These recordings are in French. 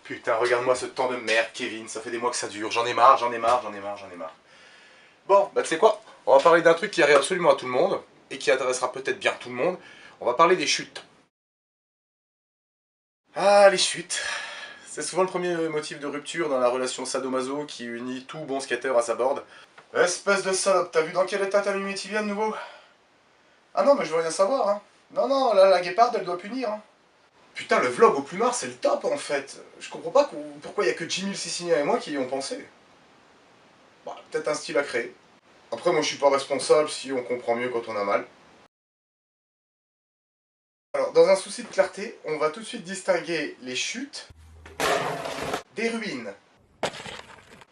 Putain, regarde-moi ce temps de merde, Kevin, ça fait des mois que ça dure. J'en ai marre, j'en ai marre, j'en ai marre, j'en ai marre. Bon, bah tu sais quoi? On va parler d'un truc qui arrive absolument à tout le monde, et qui intéressera peut-être bien tout le monde. On va parler des chutes. Ah, les chutes. C'est souvent le premier motif de rupture dans la relation sadomaso qui unit tout bon skater à sa board. Espèce de salope, t'as vu dans quel état t'as mis mes tibias de nouveau? Ah non, mais je veux rien savoir, hein. Non, non, là, la guéparde, elle doit punir, hein. Putain, le vlog au plumard, c'est le top, en fait. Je comprends pas pourquoi il y a que Jimmy le Sicilien et moi qui y ont pensé. Bah, peut-être un style à créer. Après, moi, je suis pas responsable si on comprend mieux quand on a mal. Alors, dans un souci de clarté, on va tout de suite distinguer les chutes des ruines.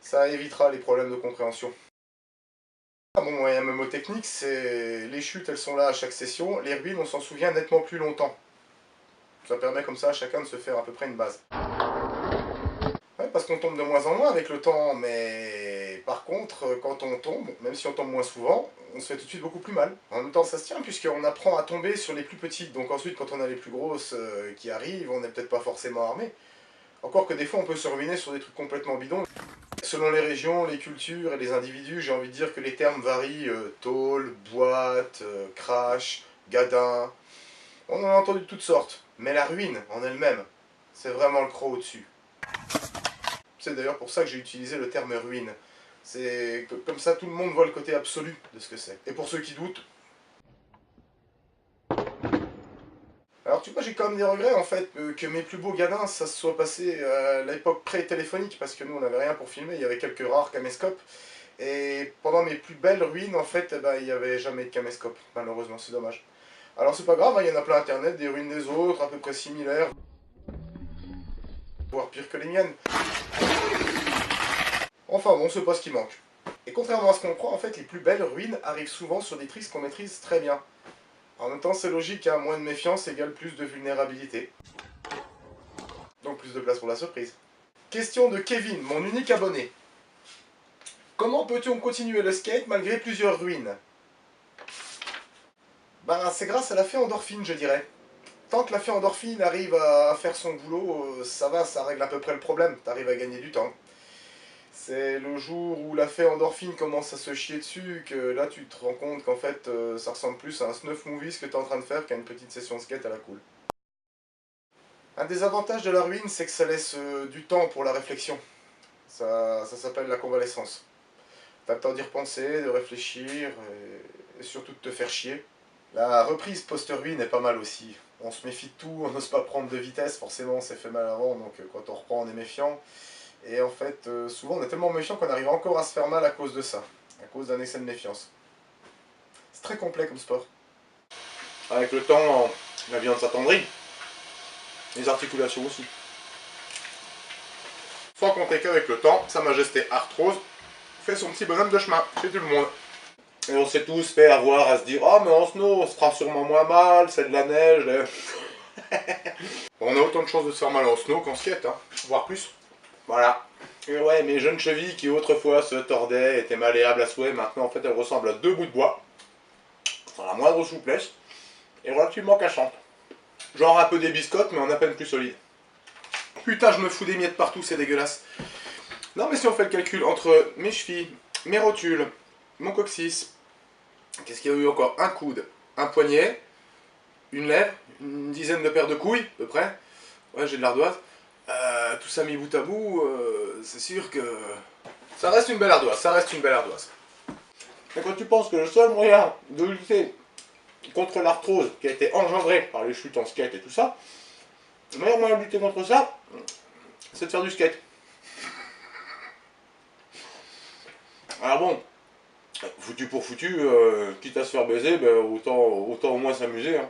Ça évitera les problèmes de compréhension. Ah bon, moyen mémotechnique, c'est les chutes, elles sont là à chaque session. Les ruines, on s'en souvient nettement plus longtemps. Ça permet comme ça à chacun de se faire à peu près une base. Ouais, parce qu'on tombe de moins en moins avec le temps, mais par contre, quand on tombe, même si on tombe moins souvent, on se fait tout de suite beaucoup plus mal. En même temps, ça se tient, puisqu'on apprend à tomber sur les plus petites, donc ensuite, quand on a les plus grosses qui arrivent, on n'est peut-être pas forcément armé. Encore que des fois, on peut se ruiner sur des trucs complètement bidons. Selon les régions, les cultures et les individus, j'ai envie de dire que les termes varient. Tôle, boîte, crash, gadin. On en a entendu de toutes sortes. Mais la ruine, en elle-même, c'est vraiment le croc au-dessus. C'est d'ailleurs pour ça que j'ai utilisé le terme ruine. C'est comme ça tout le monde voit le côté absolu de ce que c'est. Et pour ceux qui doutent... Alors tu vois, j'ai quand même des regrets en fait que mes plus beaux gadins, ça se soit passé à l'époque pré-téléphonique, parce que nous on n'avait rien pour filmer, il y avait quelques rares caméscopes. Et pendant mes plus belles ruines, en fait, eh ben, il n'y avait jamais de caméscope, malheureusement, c'est dommage. Alors c'est pas grave, hein, il y en a plein internet, des ruines des autres, à peu près similaires, voire pire que les miennes. Enfin bon, c'est pas ce qui manque. Et contrairement à ce qu'on croit, en fait, les plus belles ruines arrivent souvent sur des tricks qu'on maîtrise très bien. En même temps, c'est logique, hein, moins de méfiance égale plus de vulnérabilité. Donc plus de place pour la surprise. Question de Kevin, mon unique abonné. Comment peut-on continuer le skate malgré plusieurs ruines? Ben, c'est grâce à la fée endorphine, je dirais. Tant que la fée endorphine arrive à faire son boulot, ça va, ça règle à peu près le problème. T'arrives à gagner du temps. C'est le jour où la fée endorphine commence à se chier dessus que là tu te rends compte qu'en fait ça ressemble plus à un snuff movie ce que t'es en train de faire qu'à une petite session de skate à la cool. Un des avantages de la ruine, c'est que ça laisse du temps pour la réflexion. Ça s'appelle la convalescence. T'as le temps d'y repenser, de réfléchir et surtout de te faire chier. La reprise post-ruine est pas mal aussi. On se méfie de tout, on n'ose pas prendre de vitesse, forcément on s'est fait mal avant, donc quand on reprend on est méfiant. Et en fait, souvent on est tellement méfiant qu'on arrive encore à se faire mal à cause de ça, à cause d'un excès de méfiance. C'est très complet comme sport. Avec le temps, la viande s'attendrit, les articulations aussi. Sans compter qu'avec le temps, Sa Majesté Arthrose fait son petit bonhomme de chemin chez tout le monde. Et on s'est tous fait avoir à se dire « Ah, mais en snow, on se fera sûrement moins mal, c'est de la neige. » On a autant de chances de se faire mal en snow qu'en skate, hein, voire plus. Voilà. Et ouais, mes jeunes chevilles qui autrefois se tordaient, étaient malléables à souhait, maintenant en fait elles ressemblent à deux bouts de bois, sans la moindre souplesse, et relativement cachantes. Genre un peu des biscottes, mais en à peine plus solide. Putain, je me fous des miettes partout, c'est dégueulasse. Non mais si on fait le calcul entre mes chevilles, mes rotules, mon coccyx, qu'est-ce qu'il y a eu encore? Un coude, un poignet, une lèvre, une dizaine de paires de couilles, à peu près. Ouais, j'ai de l'ardoise. Tout ça mis bout à bout, c'est sûr que... Ça reste une belle ardoise, ça reste une belle ardoise. Et quand tu penses que le seul moyen de lutter contre l'arthrose qui a été engendrée par les chutes en skate et tout ça, le meilleur moyen de lutter contre ça, c'est de faire du skate. Alors bon, foutu pour foutu, quitte à se faire baiser, ben autant au moins s'amuser. Hein.